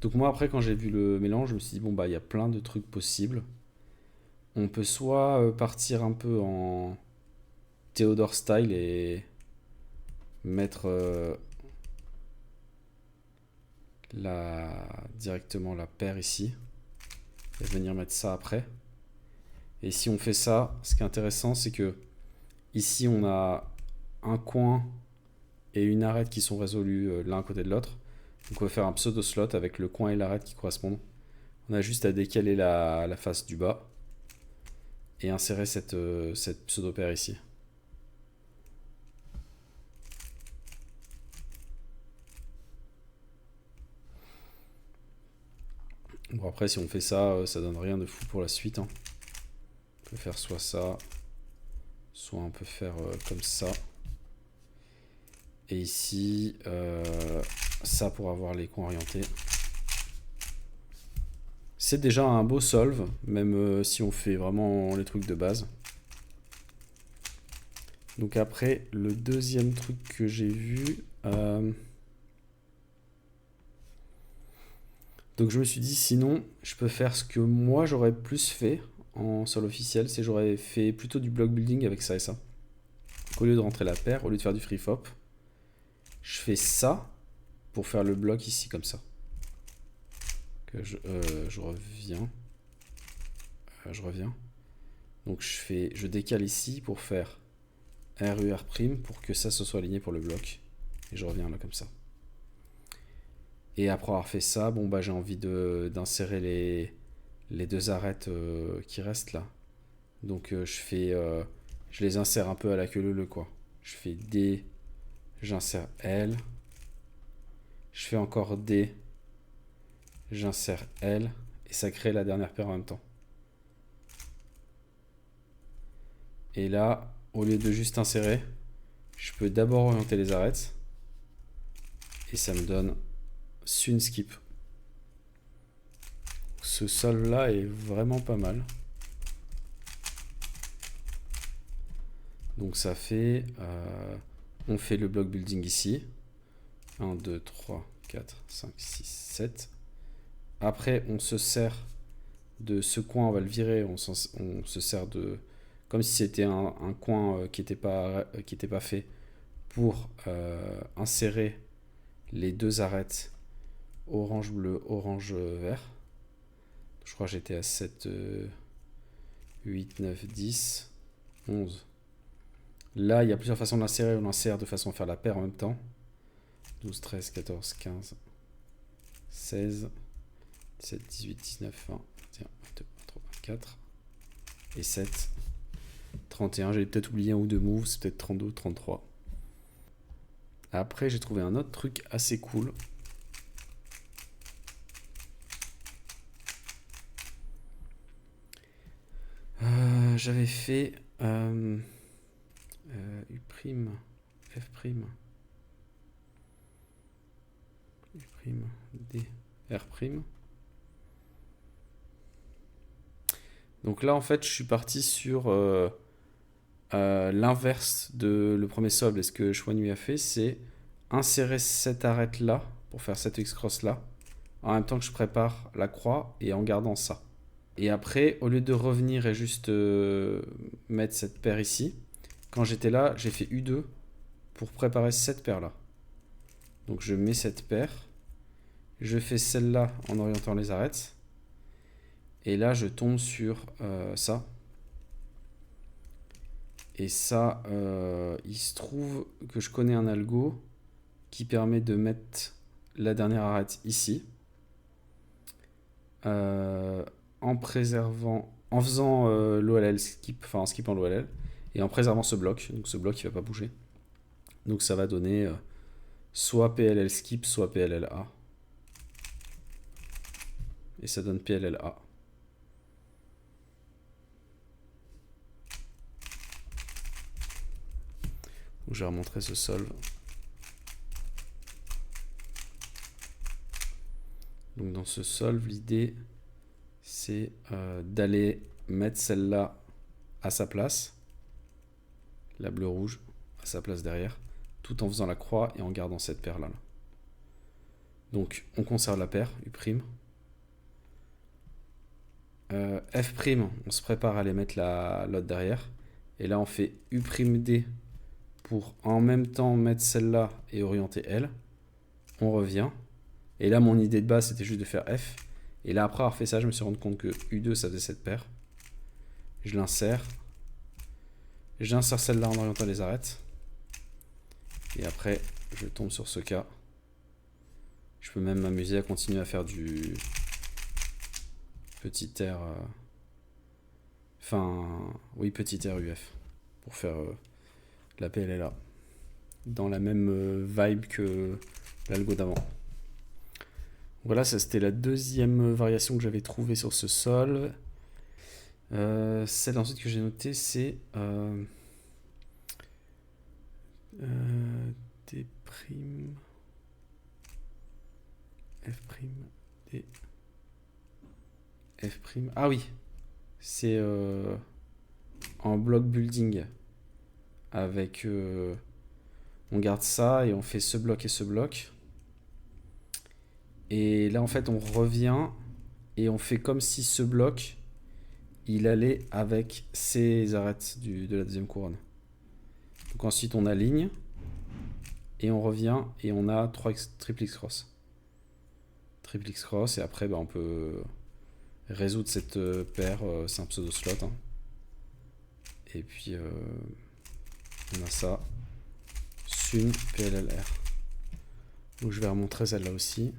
Donc moi après quand j'ai vu le mélange, je me suis dit bon bah il y a plein de trucs possibles. On peut soit partir un peu en Theodore style et mettre directement la paire ici et venir mettre ça après. Et si on fait ça, ce qui est intéressant c'est que ici on a un coin et une arête qui sont résolus l'un à côté de l'autre. Donc on va faire un pseudo slot avec le coin et l'arête qui correspondent. On a juste à décaler la face du bas et insérer cette pseudo paire ici. Bon après si on fait ça, ça donne rien de fou pour la suite, hein. On peut faire soit ça, soit on peut faire comme ça. Et ici, ça pour avoir les coins orientés. C'est déjà un beau solve, même si on fait vraiment les trucs de base. Donc après, le deuxième truc que j'ai vu... donc je me suis dit, sinon, je peux faire ce que moi j'aurais plus fait en sol officiel, c'est j'aurais fait plutôt du block building avec ça et ça. Donc, au lieu de rentrer la paire, au lieu de faire du free flop, je fais ça pour faire le bloc ici comme ça. Que je reviens. Je reviens. Donc je décale ici pour faire RUR' pour que ça se soit aligné pour le bloc. Et je reviens là comme ça. Et après avoir fait ça, bon bah j'ai envie d'insérer les deux arêtes qui restent là. Donc je les insère un peu à la queue leu quoi. Je fais D, j'insère L. Je fais encore D, j'insère L. Et ça crée la dernière paire en même temps. Et là, au lieu de juste insérer, je peux d'abord orienter les arêtes. Et ça me donne Sun Skip. Ce solve là est vraiment pas mal. Donc ça fait... on fait le block building ici. 1, 2, 3, 4, 5, 6, 7. Après, on se sert de ce coin, on va le virer. On se sert de... Comme si c'était un coin qui n'était pas fait pour insérer les deux arêtes orange bleu, orange vert. Je crois que j'étais à 7, 8, 9, 10, 11. Là, il y a plusieurs façons de l'insérer. On l'insère de façon à faire la paire en même temps. 12, 13, 14, 15, 16, 17, 18, 19, 20, 21, 22, 23, 24 et 7. 31, j'ai peut-être oublié un ou deux moves, c'est peut-être 32, 33. Après, j'ai trouvé un autre truc assez cool. J'avais fait U', F', U', D, R'. Donc là, en fait, je suis parti sur l'inverse de le premier solve. Et ce que Chouanui a fait, c'est insérer cette arête là pour faire cette X-cross là, en même temps que je prépare la croix et en gardant ça. Et après, au lieu de revenir et juste mettre cette paire ici, quand j'étais là, j'ai fait U2 pour préparer cette paire là. Donc je mets cette paire, je fais celle-là en orientant les arêtes, et là je tombe sur ça. Et ça, il se trouve que je connais un algo qui permet de mettre la dernière arête ici, en préservant, en faisant l'OLL skip, enfin en skippant l'OLL, et en préservant ce bloc. Donc ce bloc il va pas bouger. Donc ça va donner soit PLL skip, soit PLLA. Et ça donne PLLA. Donc je vais remontrer ce solve. Donc dans ce solve, l'idée c'est d'aller mettre celle-là à sa place, la bleu-rouge à sa place derrière, tout en faisant la croix et en gardant cette paire-là. Donc on conserve la paire, U'. F', on se prépare à aller mettre l'autre derrière. Et là on fait U'D pour en même temps mettre celle-là et orienter elle. On revient. Et là mon idée de base c'était juste de faire F. Et là après avoir fait ça je me suis rendu compte que U2 ça faisait cette paire. Je l'insère. J'insère celle-là en orientant les arêtes. Et après je tombe sur ce cas. Je peux même m'amuser à continuer à faire du petit R. Enfin, oui, petit R UF. Pour faire la PLLA. Dans la même vibe que l'algo d'avant. Voilà, ça c'était la deuxième variation que j'avais trouvée sur ce sol. Celle ensuite que j'ai notée, c'est D', F', D, F'. Ah oui, c'est en block building. Avec on garde ça et on fait ce bloc et ce bloc. Et là en fait on revient et on fait comme si ce bloc il allait avec ces arêtes de la deuxième couronne. Donc ensuite on aligne et on revient et on a triple X cross. Triple X cross et après on peut résoudre cette paire, c'est un pseudo slot. Hein. Et puis on a ça. Sun PLLR. Donc je vais remontrer celle-là aussi.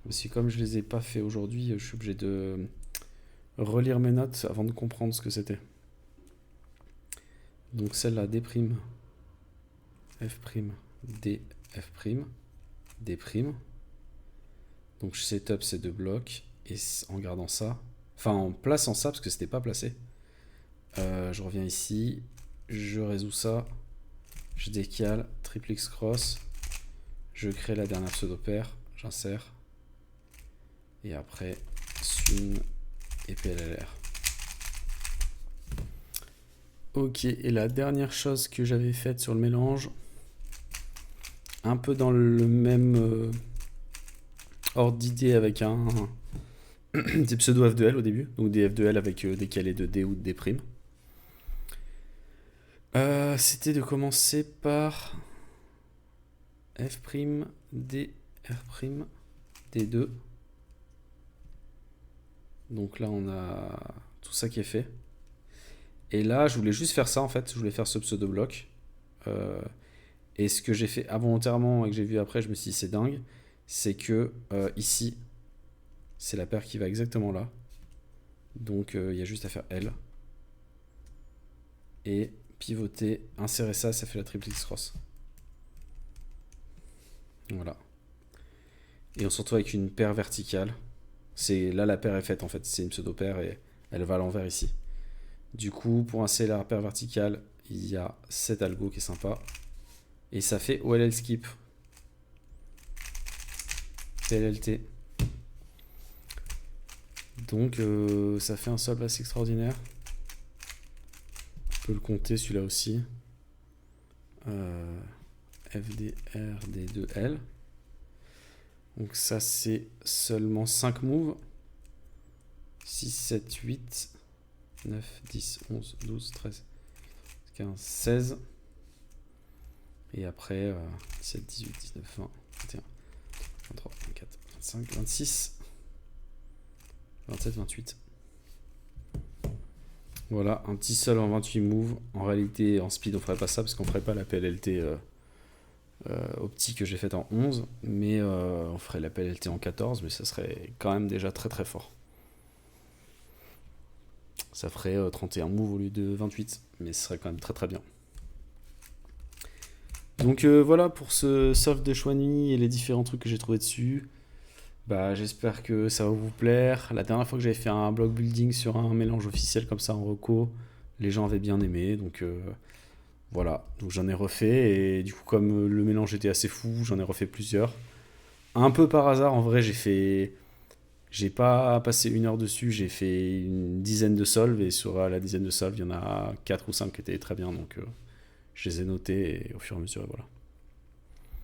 Aussi comme je les ai pas fait aujourd'hui, je suis obligé de relire mes notes avant de comprendre ce que c'était. Donc celle-là, D', F', D, F', D'. Donc je setup ces deux blocs et en gardant ça, enfin en plaçant ça parce que c'était pas placé. Je reviens ici, je résous ça, je décale, triple X cross, je crée la dernière pseudo-paire, j'insère, et après Sun et PLLR. Ok, et la dernière chose que j'avais faite sur le mélange, un peu dans le même ordre d'idée avec des pseudo F2L au début, donc des F2L avec décalé de D ou de D'. C'était de commencer par F', D, R', D2. Donc là, on a tout ça qui est fait. Et là, je voulais juste faire ça en fait. Je voulais faire ce pseudo-bloc. Et ce que j'ai fait involontairement et que j'ai vu après, je me suis dit c'est dingue. C'est que ici, c'est la paire qui va exactement là. Donc il y a juste à faire L. Et pivoter, insérer ça, ça fait la triple X cross. Voilà. Et on se retrouve avec une paire verticale. Là la paire est faite en fait, c'est une pseudo-paire et elle va à l'envers ici. Du coup, pour insérer la paire verticale, il y a cet algo qui est sympa. Et ça fait OLL skip. PLLT. Donc ça fait un solve assez extraordinaire. On peut le compter celui-là aussi. FDR D2L. Donc ça c'est seulement 5 moves. 6, 7, 8, 9, 10, 11, 12, 13, 15, 16. Et après 17, 18, 19, 20, 21, 23, 24, 25, 26, 27, 28. Voilà, un petit sol en 28 moves. En réalité, en speed, on ferait pas ça parce qu'on ferait pas la PLLT optique que j'ai faite en 11. Mais on ferait la PLLT en 14, mais ça serait quand même déjà très très fort. Ça ferait 31 moves au lieu de 28, mais ce serait quand même très très bien. Donc voilà pour ce solve de Chouani et les différents trucs que j'ai trouvé dessus. Bah, j'espère que ça va vous plaire. La dernière fois que j'avais fait un block building sur un mélange officiel comme ça en reco, les gens avaient bien aimé. Donc voilà, donc j'en ai refait. Et du coup, comme le mélange était assez fou, j'en ai refait plusieurs. Un peu par hasard, en vrai, j'ai pas passé 1 heure dessus, j'ai fait une dizaine de solves. Et sur la dizaine de solves, il y en a 4 ou 5 qui étaient très bien. Donc je les ai notés et au fur et à mesure, et voilà.